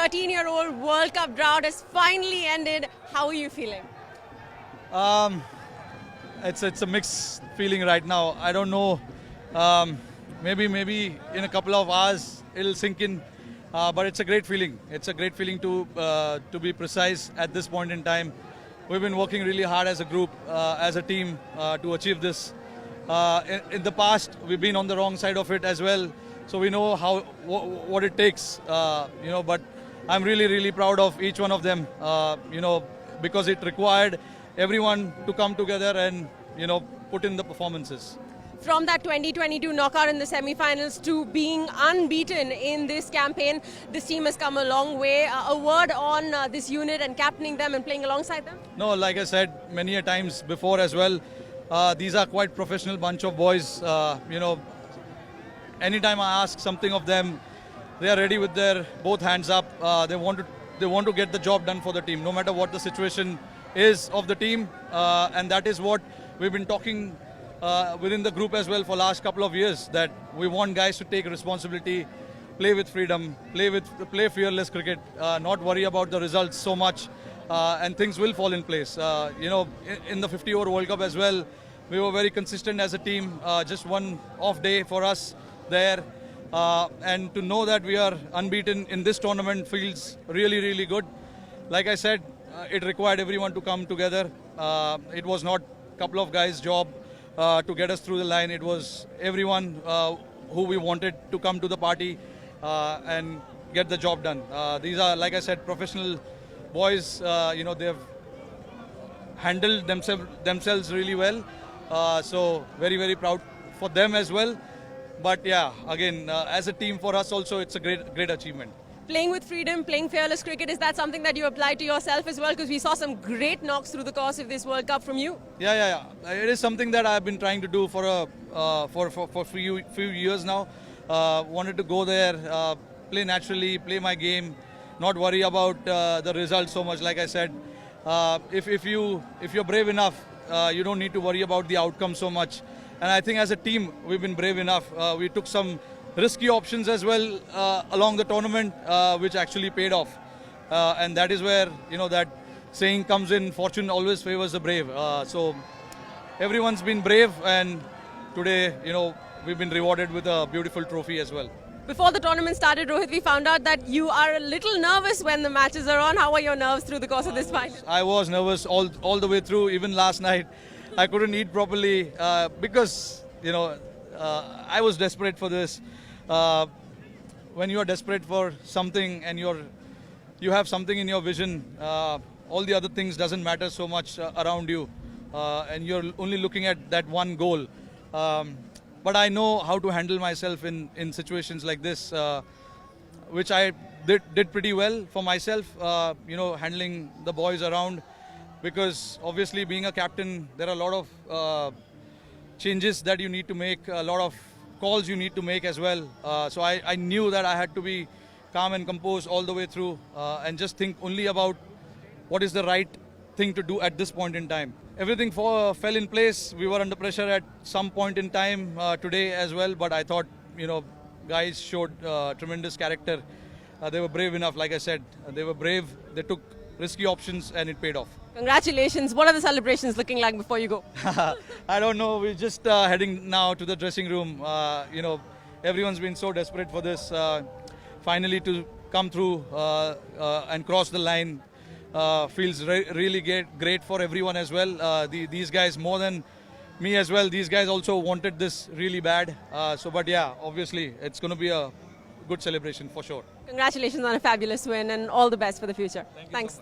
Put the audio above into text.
13-year-old World Cup drought has finally ended. How are you feeling? Um, it's a mixed feeling right now. I don't know. Maybe in a couple of hours it'll sink in. But it's a great feeling. It's a great feeling to be precise at this point in time. We've been working really hard as a group, as a team, to achieve this. In the past, we've been on the wrong side of it as well, so we know what it takes. But I'm really proud of each one of them. Because it required everyone to come together and put in the performances. From that 2022 knockout in the semi-finals to being unbeaten in this campaign, this team has come a long way. A word on this unit and captaining them and playing alongside them? No, like I said many a times before as well, these are quite professional bunch of boys. Anytime I ask something of them, they are ready with their both hands up. They want to get the job done for the team, no matter what the situation is of the team, and that is what we've been talking within the group as well for last couple of years, that we want guys to take responsibility, play with freedom, play fearless cricket, not worry about the results so much, and things will fall in place. In the 50-over World Cup as well, we were very consistent as a team. Just one off day for us there, and to know that we are unbeaten in this tournament feels really good. Like I said, it required everyone to come together. It was not a couple of guys' job to get us through the line. It was everyone who we wanted to come to the party and get the job done. These are, like I said, professional boys. They've handled themselves really well. So very proud for them as well. But yeah, again, as a team for us also, it's a great achievement. Playing with freedom, playing fearless cricket, is that something that you apply to yourself as well? Because we saw some great knocks through the course of this World Cup from you. Yeah. It is something that I've been trying to do for a few years now. Wanted to go there, play naturally, play my game, not worry about the results so much. Like I said, if you're brave enough, you don't need to worry about the outcome so much. And I think as a team, we've been brave enough. We took some risky options as well along the tournament, which actually paid off. And that is where, that saying comes in, fortune always favors the brave. So everyone's been brave, and today, we've been rewarded with a beautiful trophy as well. Before the tournament started, Rohit, we found out that you are a little nervous when the matches are on. How are your nerves through the course of this final? I was nervous all the way through. Even last night, I couldn't eat properly because, I was desperate for this. When you are desperate for something and you have something in your vision, all the other things doesn't matter so much around you, and you're only looking at that one goal. But I know how to handle myself in situations like this, which I did pretty well for myself, handling the boys around, because obviously being a captain, there are a lot of changes that you need to make, a lot of calls you need to make as well. So I knew that I had to be calm and composed all the way through, and just think only about what is the right thing to do at this point in time. Everything fell in place. We were under pressure at some point in time today as well, but I thought, guys showed tremendous character. They were brave enough, like I said. They were brave. They took risky options and it paid off. Congratulations. What are the celebrations looking like before you go? I don't know. We're just heading now to the dressing room. Everyone's been so desperate for this. Finally to come through and cross the line feels really great for everyone as well. These guys, more than me as well, these guys also wanted this really bad. But yeah, obviously it's going to be a good celebration for sure. Congratulations on a fabulous win and all the best for the future. Thanks.